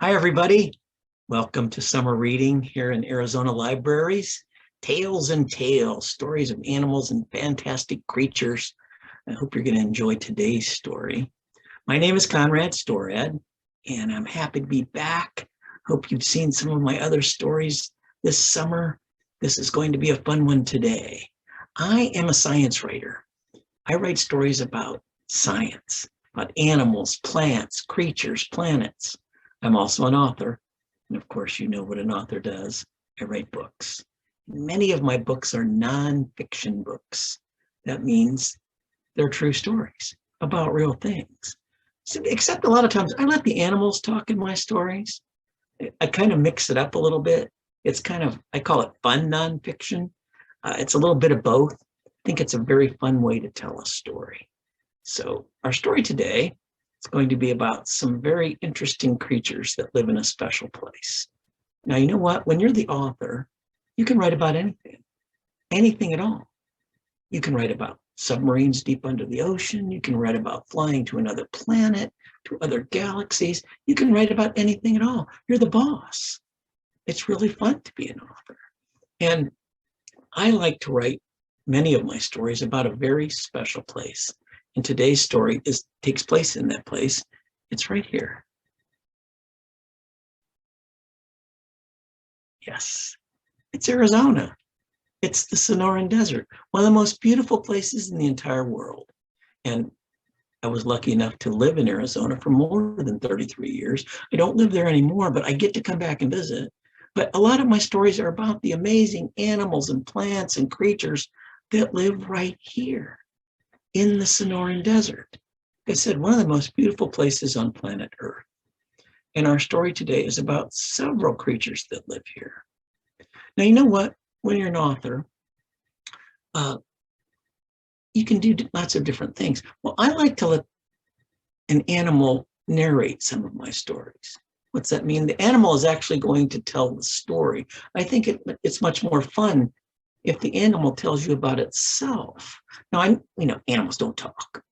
Hi, everybody. Welcome to summer reading here in Arizona Libraries. Tales and Tales, stories of animals and fantastic creatures. I hope you're going to enjoy today's story. My name is Conrad Storad, and I'm happy to be back. Hope you've seen some of my other stories this summer. This is going to be a fun one today. I am a science writer. I write stories about science, about animals, plants, creatures, planets. I'm also an author, and of course, you know what an author does. I write books. Many of my books are nonfiction books. That means they're true stories about real things. So, except a lot of times I let the animals talk in my stories. I kind of mix it up a little bit. It's kind of, I call it fun nonfiction. It's a little bit of both. I think it's a very fun way to tell a story. So our story today, it's going to be about some very interesting creatures that live in a special place. Now, you know what? When you're the author, you can write about anything at all. You can write about submarines deep under the ocean. You can write about flying to another planet, to other galaxies. You can write about anything at all. You're the boss. It's really fun to be an author. And I like to write many of my stories about a very special place. And today's story takes place in that place. It's right here. Yes, it's Arizona. It's the Sonoran Desert, one of the most beautiful places in the entire world. And I was lucky enough to live in Arizona for more than 33 years. I don't live there anymore, but I get to come back and visit. But a lot of my stories are about the amazing animals and plants and creatures that live right here in the Sonoran Desert. Like I said, one of the most beautiful places on planet Earth. And our story today is about several creatures that live here. Now, you know what? When you're an author, you can do lots of different things. Well, I like to let an animal narrate some of my stories. What's that mean? The animal is actually going to tell the story. I think it's much more fun if the animal tells you about itself. Now, animals don't talk.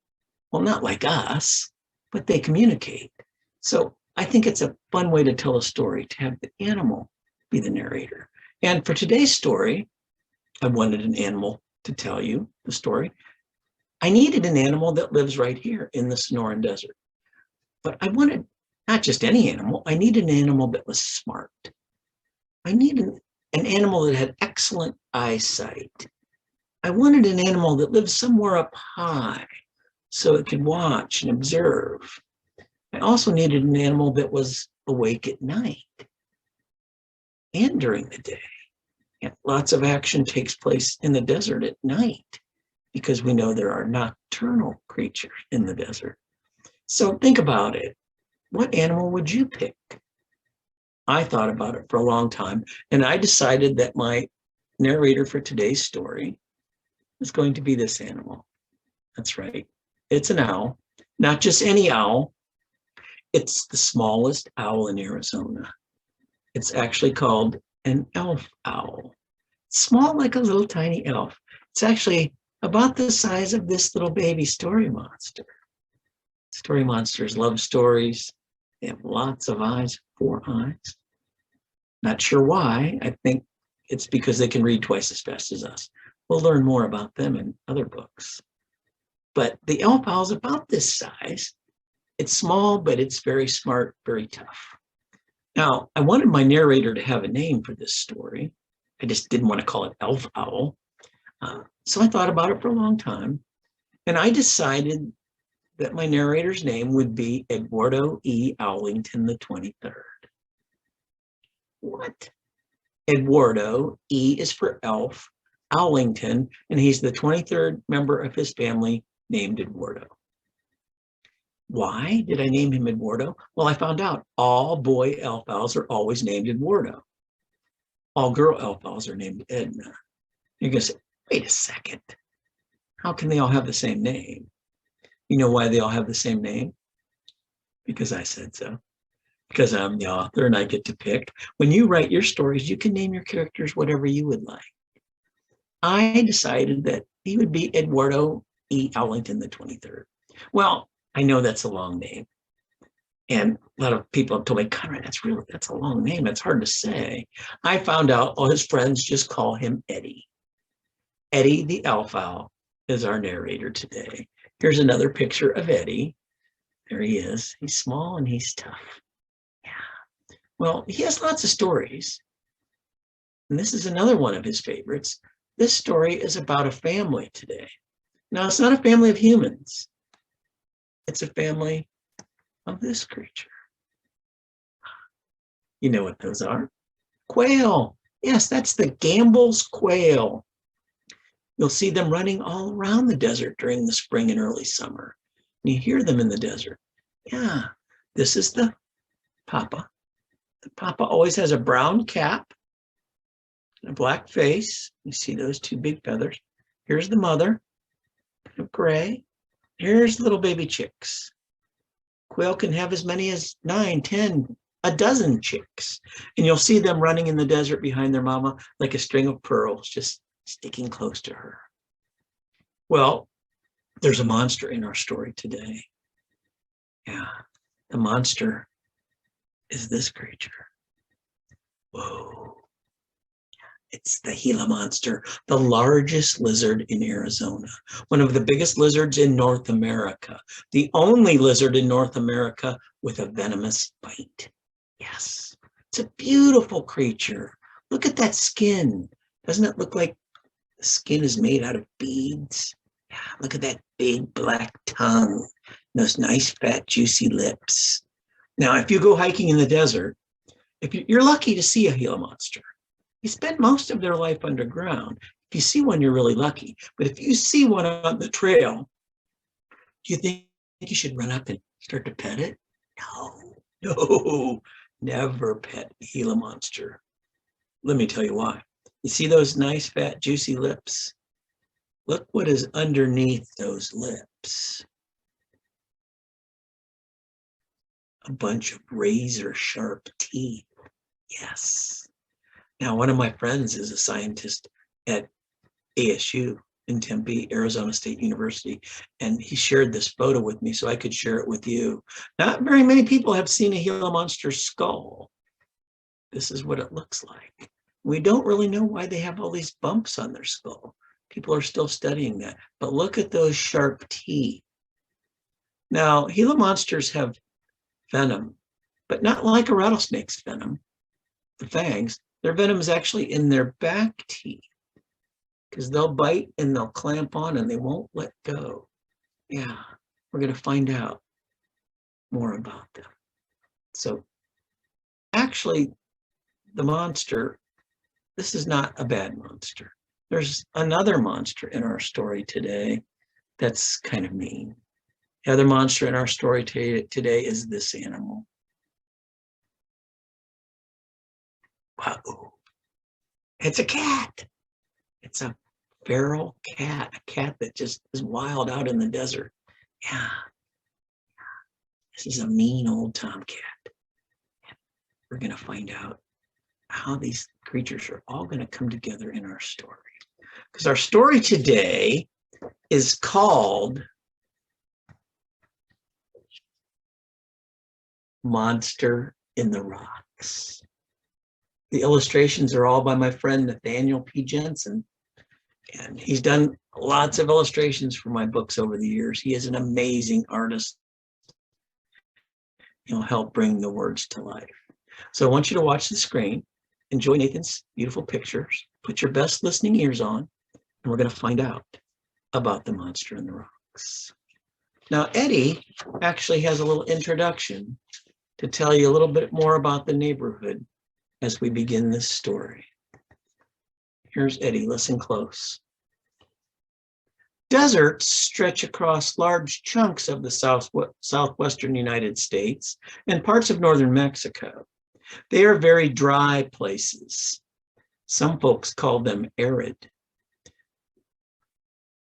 Well, not like us, but they communicate. So I think it's a fun way to tell a story, to have the animal be the narrator. And for today's story, I wanted an animal to tell you the story. I needed an animal that lives right here in the Sonoran Desert. But I wanted not just any animal, I needed an animal that was smart. I needed an animal that had excellent eyesight. I wanted an animal that lived somewhere up high so it could watch and observe. I also needed an animal that was awake at night and during the day. And lots of action takes place in the desert at night because we know there are nocturnal creatures in the desert. So think about it. What animal would you pick? I thought about it for a long time, and I decided that my narrator for today's story is going to be this animal. That's right. It's an owl, not just any owl. It's the smallest owl in Arizona. It's actually called an elf owl. Small like a little tiny elf. It's actually about the size of this little baby story monster. Story monsters love stories. They have lots of eyes, 4 eyes. Not sure why. I think it's because they can read twice as fast as us. We'll learn more about them in other books. But the elf owl is about this size. It's small, but it's very smart, very tough. Now, I wanted my narrator to have a name for this story. I just didn't want to call it Elf Owl. So I thought about it for a long time. And I decided that my narrator's name would be Eduardo E. Owlington the 23rd. What? Eduardo, E is for elf, Owlington, and he's the 23rd member of his family named Eduardo. Why did I name him Eduardo? Well, I found out all boy elf owls are always named Eduardo. All girl elf owls are named Edna. You're going to say, wait a second. How can they all have the same name? You know why they all have the same name? Because I said so. Because I'm the author and I get to pick. When you write your stories, you can name your characters whatever you would like. I decided that he would be Eduardo E. Owlington the 23rd. Well, I know that's a long name. And a lot of people have told me, Conrad, that's a long name. It's hard to say. I found out all his friends just call him Eddie. Eddie the elf owl is our narrator today. Here's another picture of Eddie. There he is. He's small and he's tough. Yeah. Well, he has lots of stories. And this is another one of his favorites. This story is about a family today. Now, it's not a family of humans. It's a family of this creature. You know what those are? Quail. Yes, that's the Gambel's quail. You'll see them running all around the desert during the spring and early summer. And you hear them in the desert. Yeah, this is the papa. The papa always has a brown cap and a black face. You see those two big feathers. Here's the mother, kind of gray. Here's little baby chicks. Quail can have as many as 9, 10, a dozen chicks. And you'll see them running in the desert behind their mama like a string of pearls, just sticking close to her. Well, there's a monster in our story today. Yeah, the monster is this creature. Whoa. It's the Gila monster, the largest lizard in Arizona, one of the biggest lizards in North America, the only lizard in North America with a venomous bite. Yes, it's a beautiful creature. Look at that skin. Doesn't it look like the skin is made out of beads? Yeah, look at that big black tongue, those nice fat juicy lips. Now, if you go hiking in the desert, if you're lucky to see a Gila monster. They spend most of their life underground. If you see one, you're really lucky. But if you see one on the trail, do you think you should run up and start to pet it? No, never pet a Gila monster. Let me tell you why. You see those nice, fat, juicy lips? Look what is underneath those lips. A bunch of razor-sharp teeth. Yes. Now, one of my friends is a scientist at ASU in Tempe, Arizona State University, and he shared this photo with me so I could share it with you. Not very many people have seen a Gila monster's skull. This is what it looks like. We don't really know why they have all these bumps on their skull. People are still studying that, but look at those sharp teeth. Now, Gila monsters have venom, but not like a rattlesnake's venom, the fangs. Their venom is actually in their back teeth because they'll bite and they'll clamp on and they won't let go. Yeah, we're going to find out more about them. So actually, the monster, this is not a bad monster. There's another monster in our story today that's kind of mean. The other monster in our story today is this animal. Wow. It's a cat. It's a feral cat, a cat that just is wild out in the desert. Yeah. This is a mean old tomcat. We're going to find out how these creatures are all going to come together in our story. Because our story today is called Monster in the Rocks. The illustrations are all by my friend Nathaniel P. Jensen, and he's done lots of illustrations for my books over the years. He is an amazing artist. He'll help bring the words to life. So I want you to watch the screen, enjoy Nathan's beautiful pictures, put your best listening ears on, and we're going to find out about the monster in the rocks. Now, Eddie actually has a little introduction to tell you a little bit more about the neighborhood as we begin this story. Here's Eddie, listen close. Deserts stretch across large chunks of the southwestern United States and parts of northern Mexico. They are very dry places. Some folks call them arid.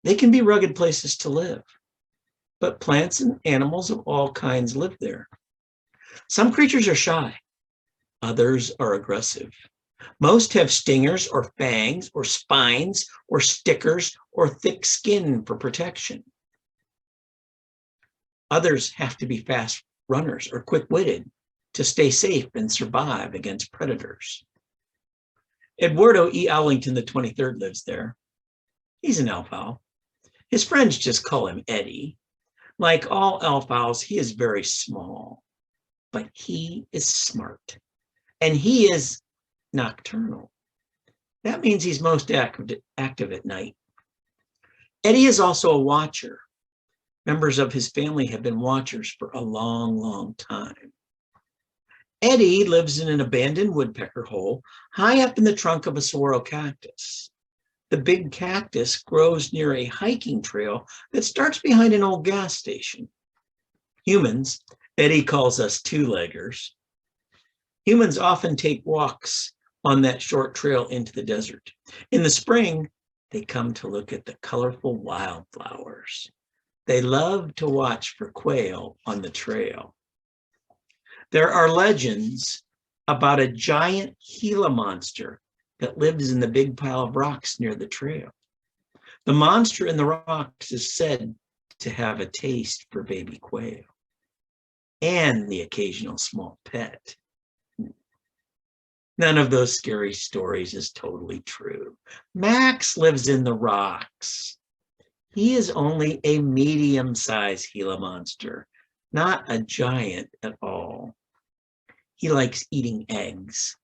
They can be rugged places to live, but plants and animals of all kinds live there. Some creatures are shy. Others are aggressive. Most have stingers or fangs or spines or stickers or thick skin for protection. Others have to be fast runners or quick-witted to stay safe and survive against predators. Eduardo E. Owlington, the 23rd, lives there. He's an elf owl. His friends just call him Eddie. Like all elf owls, he is very small, but he is smart, and he is nocturnal. That means he's most active at night. Eddie is also a watcher. Members of his family have been watchers for a long, long time. Eddie lives in an abandoned woodpecker hole high up in the trunk of a saguaro cactus. The big cactus grows near a hiking trail that starts behind an old gas station. Humans, Eddie calls us two-leggers. Humans often take walks on that short trail into the desert. In the spring, they come to look at the colorful wildflowers. They love to watch for quail on the trail. There are legends about a giant Gila monster that lives in the big pile of rocks near the trail. The monster in the rocks is said to have a taste for baby quail and the occasional small pet. None of those scary stories is totally true. Max lives in the rocks. He is only a medium-sized Gila monster, not a giant at all. He likes eating eggs.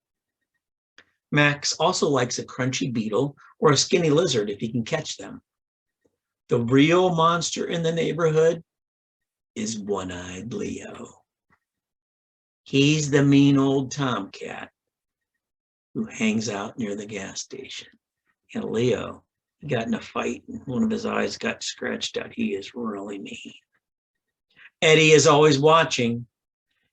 Max also likes a crunchy beetle or a skinny lizard if he can catch them. The real monster in the neighborhood is One-Eyed Leo. He's the mean old tomcat who hangs out near the gas station. And Leo, he got in a fight and one of his eyes got scratched out. He is really mean. Eddie is always watching.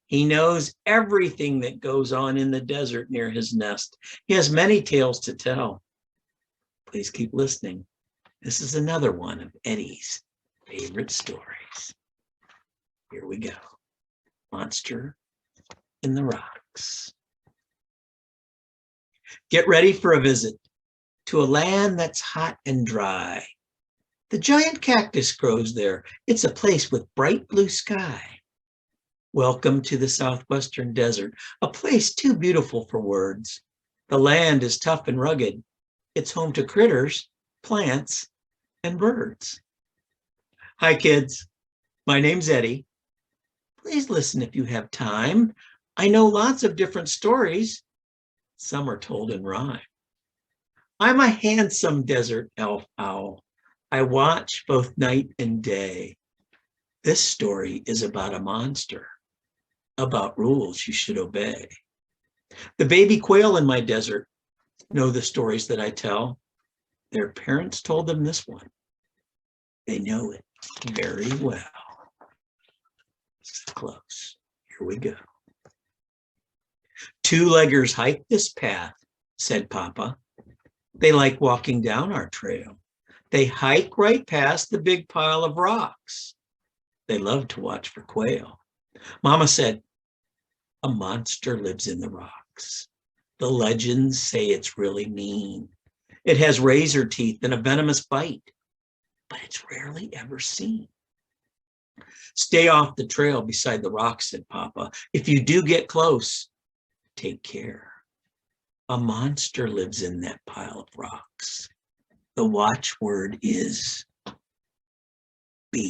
He knows everything that goes on in the desert near his nest. He has many tales to tell. Please keep listening. This is another one of Eddie's favorite stories. Here we go. Monster in the Rocks. Get ready for a visit to a land that's hot and dry. The giant cactus grows there. It's a place with bright blue sky. Welcome to the southwestern desert, a place too beautiful for words. The land is tough and rugged. It's home to critters, plants, and birds. Hi, kids. My name's Eddie. Please listen if you have time. I know lots of different stories. Some are told in rhyme. I'm a handsome desert elf owl. I watch both night and day. This story is about a monster, about rules you should obey. The baby quail in my desert know the stories that I tell. Their parents told them this one. They know it very well. It's close. Here we go. Two-leggers hike this path, said Papa. They like walking down our trail. They hike right past the big pile of rocks. They love to watch for quail. Mama said, a monster lives in the rocks. The legends say it's really mean. It has razor teeth and a venomous bite, but it's rarely ever seen. Stay off the trail beside the rocks, said Papa. If you do get close, take care. A monster lives in that pile of rocks. The watchword is beware.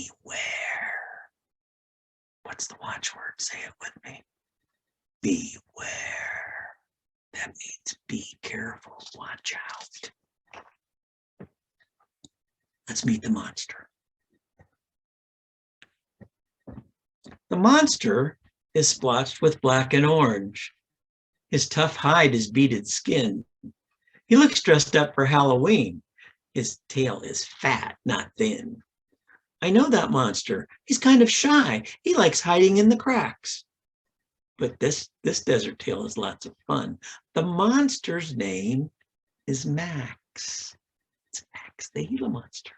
What's the watchword? Say it with me. Beware. That means be careful, watch out. Let's meet the monster. The monster is splotched with black and orange. His tough hide is beaded skin. He looks dressed up for Halloween. His tail is fat, not thin. I know that monster. He's kind of shy. He likes hiding in the cracks. But this desert tale is lots of fun. The monster's name is Max. It's Max, the Gila monster.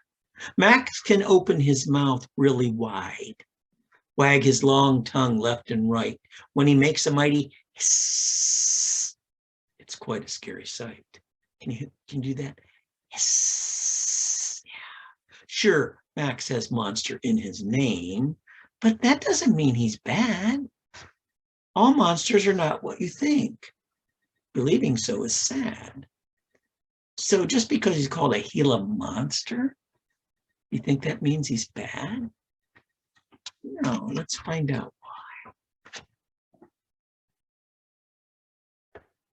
Max can open his mouth really wide, wag his long tongue left and right. When he makes a mighty hiss, it's quite a scary sight. Can you do that? Hiss. Yeah. Sure, Max has monster in his name, But that doesn't mean he's bad. All monsters are not what you think. Believing so is sad. So just because he's called a Gila monster, you think that means he's bad? No, let's find out why.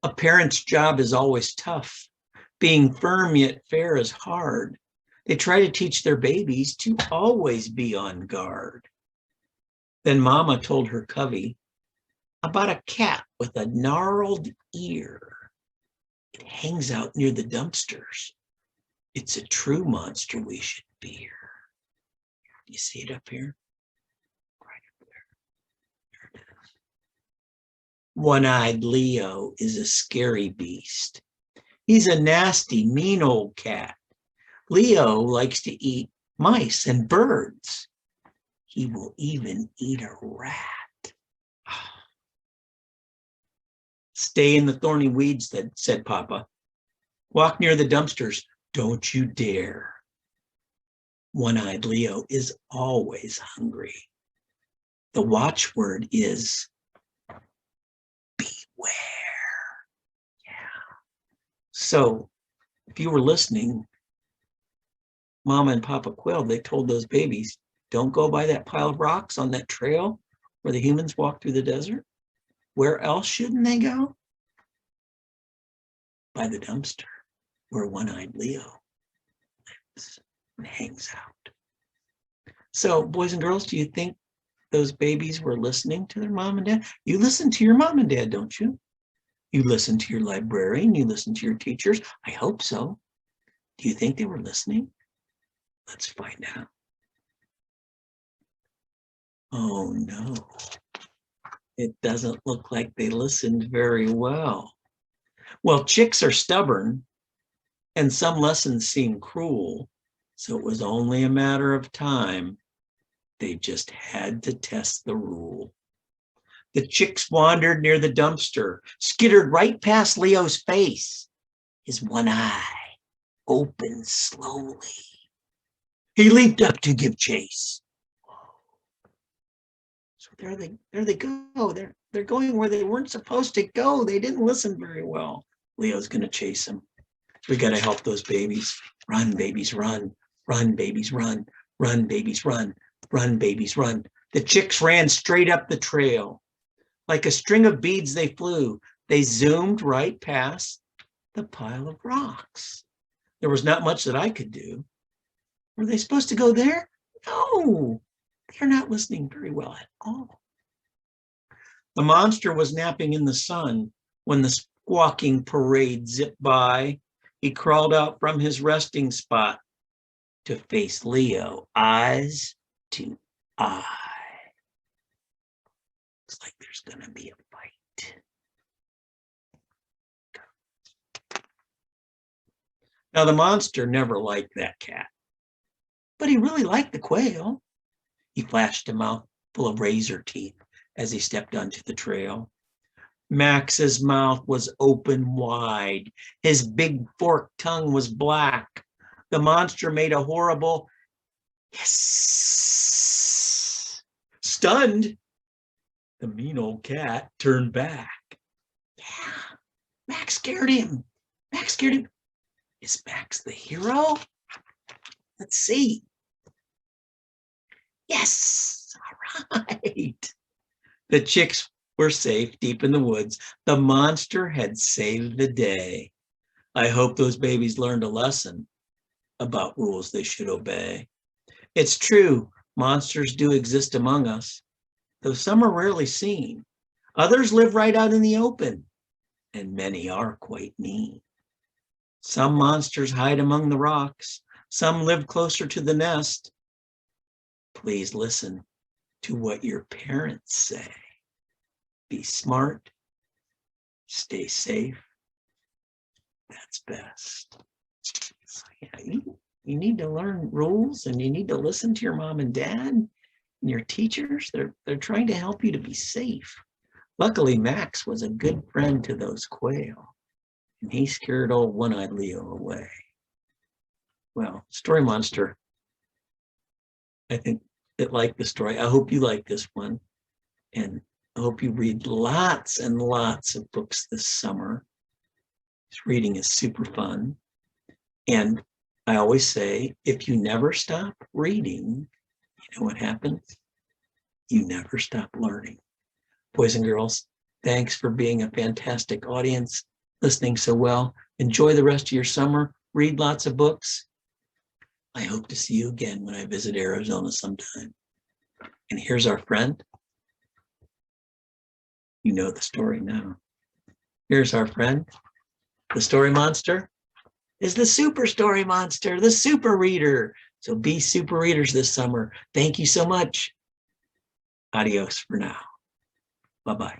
A parent's job is always tough. Being firm yet fair is hard. They try to teach their babies to always be on guard. Then Mama told her covey about a cat with a gnarled ear. It hangs out near the dumpsters. It's a true monster we should fear. You see it up here? Right up there. There it is. One-eyed Leo is a scary beast. He's a nasty, mean old cat. Leo likes to eat mice and birds. He will even eat a rat. Stay in the thorny weeds, said Papa. Walk near the dumpsters. Don't you dare. One-eyed Leo is always hungry. The watchword is beware. Yeah. So if you were listening, Mama and Papa Quill, they told those babies, don't go by that pile of rocks on that trail where the humans walk through the desert. Where else shouldn't they go? By the dumpster, where one-eyed Leo lives and hangs out. So, boys and girls, do you think those babies were listening to their mom and dad? You listen to your mom and dad, don't you? You listen to your librarian, you listen to your teachers. I hope so. Do you think they were listening? Let's find out. Oh no. It doesn't look like they listened very well. Well, chicks are stubborn, and some lessons seem cruel, so it was only a matter of time. They just had to test the rule. The chicks wandered near the dumpster, skittered right past Leo's face. His one eye opened slowly. He leaped up to give chase. So there they go. They're going where they weren't supposed to go. They didn't listen very well. Leo's going to chase them. We got to help those babies. Run, babies, run. Run, babies, run. Run, babies, run. Run, babies, run. The chicks ran straight up the trail. Like a string of beads they flew. They zoomed right past the pile of rocks. There was not much that I could do. Were they supposed to go there? No. They're not listening very well at all. The monster was napping in the sun when the squawking parade zipped by. He crawled out from his resting spot to face Leo, eyes to eye. Looks like there's going to be a fight. Now, the monster never liked that cat, but he really liked the quail. He flashed a mouth full of razor teeth as he stepped onto the trail. Max's mouth was open wide. His big forked tongue was black. The monster made a horrible hiss. Stunned, the mean old cat turned back. Yeah, Max scared him. Max scared him. Is Max the hero? Let's see. Yes, all right. The chicks were safe deep in the woods. The monster had saved the day. I hope those babies learned a lesson about rules they should obey. It's true, monsters do exist among us, though some are rarely seen. Others live right out in the open, and many are quite mean. Some monsters hide among the rocks. Some live closer to the nest. Please listen to what your parents say. Be smart, stay safe. That's best. So, yeah, you need to learn rules, and you need to listen to your mom and dad and your teachers. They're trying to help you to be safe. Luckily, Max was a good friend to those quail, and he scared old one-eyed Leo away. Well, Story Monster, I think that like the story. I hope you like this one. And I hope you read lots and lots of books this summer. Reading is super fun. And I always say, if you never stop reading, you know what happens? You never stop learning. Boys and girls, thanks for being a fantastic audience, listening so well. Enjoy the rest of your summer. Read lots of books. I hope to see you again when I visit Arizona sometime. And here's our friend. You know the story now. Here's our friend. The story monster is the super story monster, the super reader. So be super readers this summer. Thank you so much. Adios for now. Bye-bye.